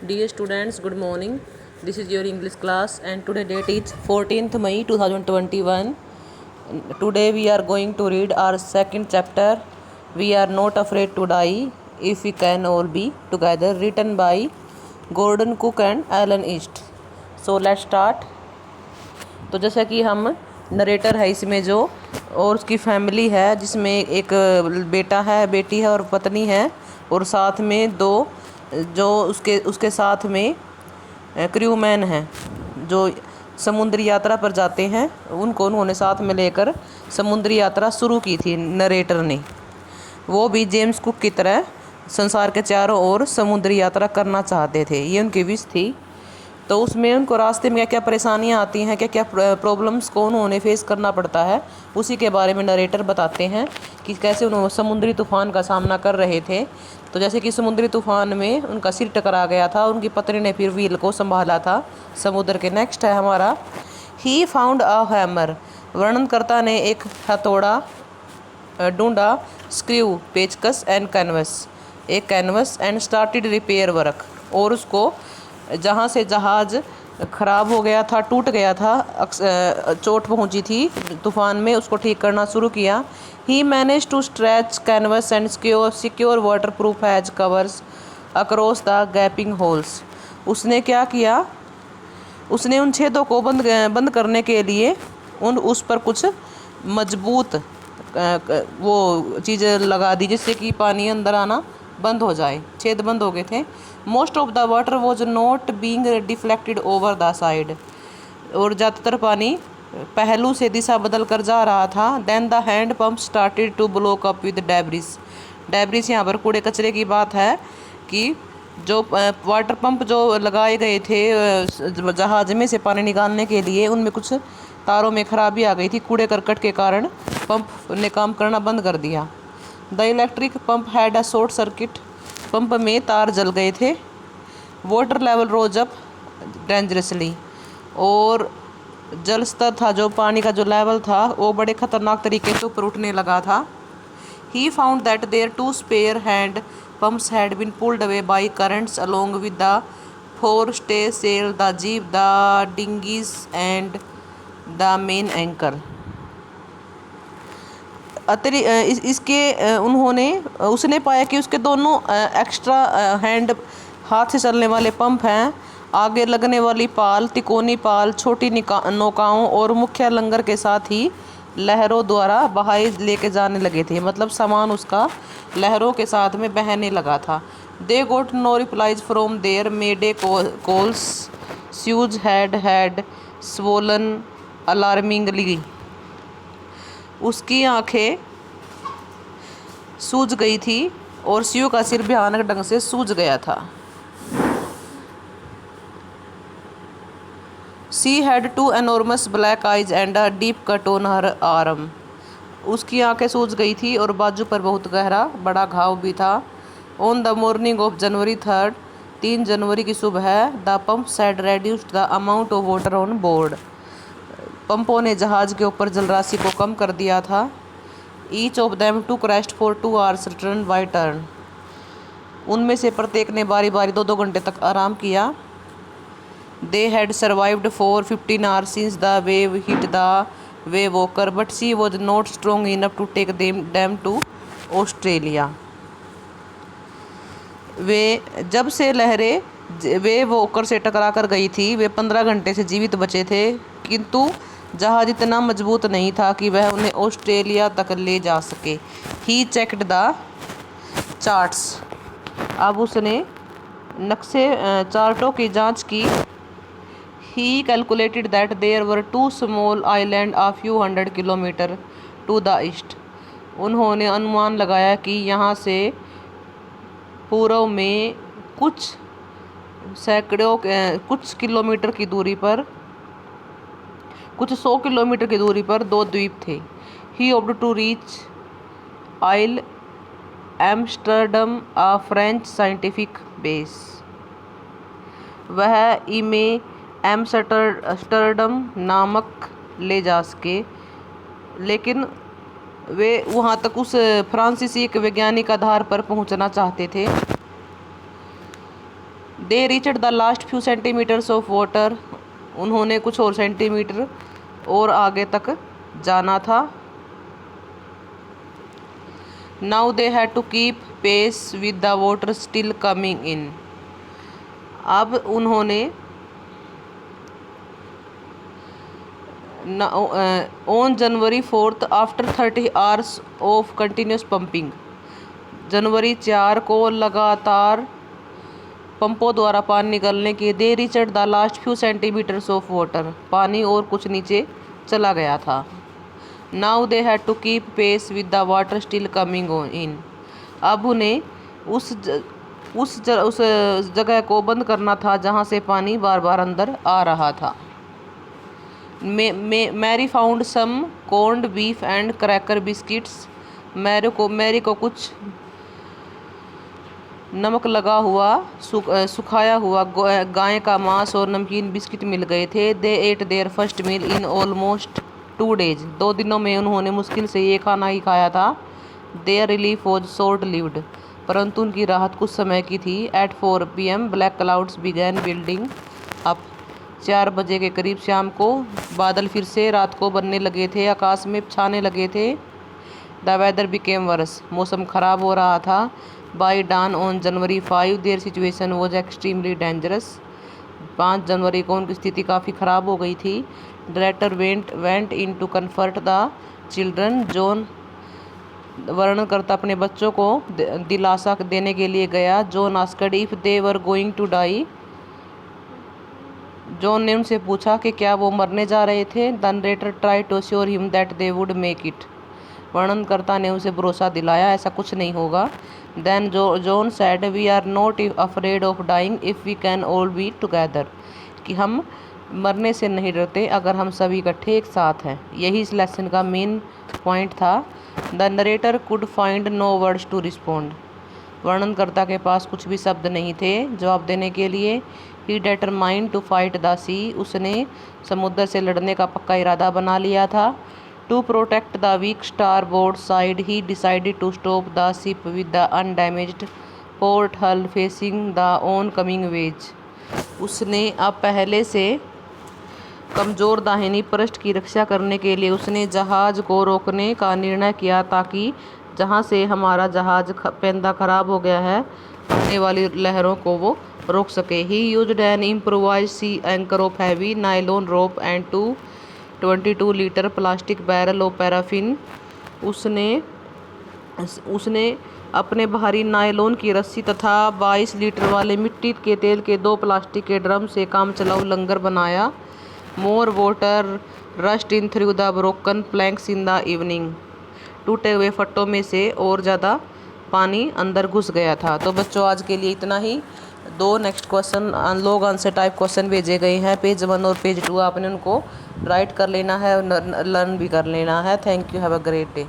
Dear students, good morning. This is your English class and today date is 14th May 2021. Today we are going to read our second chapter. We are not afraid to die if we can all be together, written by Gordon Cook and Alan East. So let's start. तो जैसा कि हम narrator है इसमें जो और उसकी family है जिसमें एक बेटा है, बेटी है और पत्नी है और साथ में दो जो उसके साथ में क्रूमैन हैं जो समुद्री यात्रा पर जाते हैं। उन्होंने साथ में लेकर समुद्री यात्रा शुरू की थी नरेटर ने। वो भी जेम्स कुक की तरह संसार के चारों ओर समुद्री यात्रा करना चाहते थे, ये उनकी विश थी। तो उसमें उनको रास्ते में क्या क्या परेशानियां आती हैं, क्या क्या प्रॉब्लम्स को उन्होंने फेस करना पड़ता है, उसी के बारे में नरेटर बताते हैं कि कैसे उन्होंने समुद्री तूफ़ान का सामना कर रहे थे। तो जैसे कि समुद्री तूफ़ान में उनका सिर टकरा गया था, उनकी पत्नी ने फिर व्हील को संभाला था समुद्र के। नेक्स्ट है हमारा ही फाउंड अ हैमर। वर्णनकर्ता ने एक हथौड़ा ढूंढा, स्क्रू, पेचकस एंड कैनवस, एक canvas and started repair work. और उसको जहाँ से जहाज़ ख़राब हो गया था, टूट गया था, चोट पहुँची थी तूफ़ान में, उसको ठीक करना शुरू किया। He manage to stretch canvas and secure water proof hatch covers across the gaping holes. उसने क्या किया, उसने उन छेदों को बंद करने के लिए उस पर कुछ मजबूत वो चीज़ें लगा दी जिससे कि पानी अंदर आना बंद हो जाए, छेद बंद हो गए थे। Most of the water was not being deflected over the side. और ज़्यादातर पानी पहलू से दिशा बदल कर जा रहा था। Then the hand pump started to block up with debris. Debris यहाँ पर कूड़े कचरे की बात है कि जो वाटर पंप जो लगाए गए थे जहाज में से पानी निकालने के लिए, उनमें कुछ तारों में खराबी आ गई थी। कूड़े करकट के कारण पंप ने काम करना बंद कर दिया। The electric pump had a short circuit. Pump में तार जल गए थे। वाटर लेवल रोज अप डेंजरसली। और जल स्तर था, जो पानी का जो लेवल था, वो बड़े खतरनाक तरीके से ऊपर उठने लगा था। He found that there two spare hand pumps had been pulled away by currents along with the foresail, the jib, the dinghies and the main anchor. उसने पाया कि उसके दोनों एक्स्ट्रा हैंड हाथ से चलने वाले पंप हैं, आगे लगने वाली पाल, तिकोनी पाल, छोटी नौकाओं और मुख्य लंगर के साथ ही लहरों द्वारा बहाए लेके जाने लगे थे। मतलब सामान उसका लहरों के साथ में बहने लगा था। They got no replies from their mayday calls, Sue's had swollen alarmingly. उसकी आंखें सूज गई थी और स्यू का सिर भयानक ढंग से सूज गया था। She had two enormous black eyes and a deep cut on her arm. उसकी आंखें सूज गई थी और बाजू पर बहुत गहरा बड़ा घाव भी था। On the morning of January 3rd, 3 जनवरी की सुबह, the pumps had reduced the amount of water on board. पंपों ने जहाज के ऊपर जलराशि को कम कर दिया था। Each of them took rest for 2 hours turn by turn. उनमें से प्रत्येक ने बारी बारी 2-2 घंटे तक आराम किया। They had survived for 15 hours since the wave hit the wave walker, but she was not strong enough to take them to Australia. वे जब से लहरें वेव वॉकर से टकरा कर गई थी, वे 15 घंटे से जीवित बचे थे, किंतु जहाज इतना मजबूत नहीं था कि वह उन्हें ऑस्ट्रेलिया तक ले जा सके। ही चेक्ड द चार्ट्स। अब उसने नक्शे चार्टों की जांच की। He calculated that there were 2 small islands a few hundred kilometers to the east. उन्होंने अनुमान लगाया कि यहाँ से पूर्व में कुछ किलोमीटर की दूरी पर, कुछ 100 किलोमीटर की दूरी पर 2 द्वीप थे। He hoped to reach Isle Amsterdam, a French scientific base. वह इमे एम्स्टर्डम नामक ले जा सके, लेकिन वे वहाँ तक उस फ्रांसीसी एक वैज्ञानिक आधार पर पहुँचना चाहते थे। They reached the last few centimetres of water, उन्होंने कुछ और सेंटीमीटर और आगे तक जाना था। Now they had to keep pace with the water still coming in, अब उन्होंने on January 4 after 30 hours of continuous pumping, जनवरी 4 को लगातार पंपों द्वारा पानी निकलने के they reached the last few centimetres of water, पानी और कुछ नीचे चला गया था। Now they had to keep pace with the water still coming in, अब उन्हें उस जगह को बंद करना था जहाँ से पानी बार बार अंदर आ रहा था। Mary found some corned beef and cracker biscuits, Mary को कुछ नमक लगा हुआ सुखाया हुआ गाय का मांस और नमकीन बिस्किट मिल गए थे। They ate their first meal in almost 2 days, 2 दिनों में उन्होंने मुश्किल से ये खाना ही खाया था। Their relief was short lived, परंतु उनकी राहत कुछ समय की थी। At 4 PM black clouds began building up, 4 बजे के करीब शाम को बादल फिर से रात को बनने लगे थे, आकाश में छाने लगे थे। द वेदर बिकेम वर्स, मौसम खराब हो रहा था। By dawn on January 5 their situation was extremely dangerous, 5 जनवरी को उनकी स्थिति काफ़ी ख़राब हो गई थी। Director went in to comfort the children, John वर्णनकर्ता अपने बच्चों को दिलासा देने के लिए गया। John asked if they were going to die, John ने उनसे पूछा कि क्या वो मरने जा रहे थे। The narrator try to assure him that they would make it, वर्णनकर्ता ने उसे भरोसा दिलाया ऐसा कुछ नहीं होगा। Then John said we are not afraid of dying if we can all be together, कि हम मरने से नहीं डरते अगर हम सभी इकट्ठे एक साथ हैं। यही इस लेसन का मेन पॉइंट था। The narrator could find no words to respond, वर्णनकर्ता के पास कुछ भी शब्द नहीं थे जवाब देने के लिए। ही डिटरमाइंड टू फाइट द सी, उसने समुद्र से लड़ने का पक्का इरादा बना लिया था। To protect the weak starboard side he decided to stop the ship with the undamaged port hull facing the oncoming waves, उसने अब पहले से कमज़ोर दाहिनी पृष्ठ की रक्षा करने के लिए उसने जहाज़ को रोकने का निर्णय किया ताकि जहां से हमारा जहाज़ पेंदा खराब हो गया है आने वाली लहरों को वो रोक सके। He used an improvised sea anchor of heavy nylon rope and 22 litre plastic barrel of paraffin, उसने अपने भारी नायलॉन की रस्सी तथा 22 लीटर वाले मिट्टी के तेल के 2 प्लास्टिक के ड्रम से काम चलाऊ लंगर बनाया। More water rushed in through the broken planks in the evening, टूटे हुए फट्टों में से और ज़्यादा पानी अंदर घुस गया था। तो बच्चों आज के लिए इतना ही। 2 next question log answer type question भेजे गए हैं, पेज 1 और पेज 2, आपने उनको राइट कर लेना है और लर्न भी कर लेना है। Thank you, have a great day.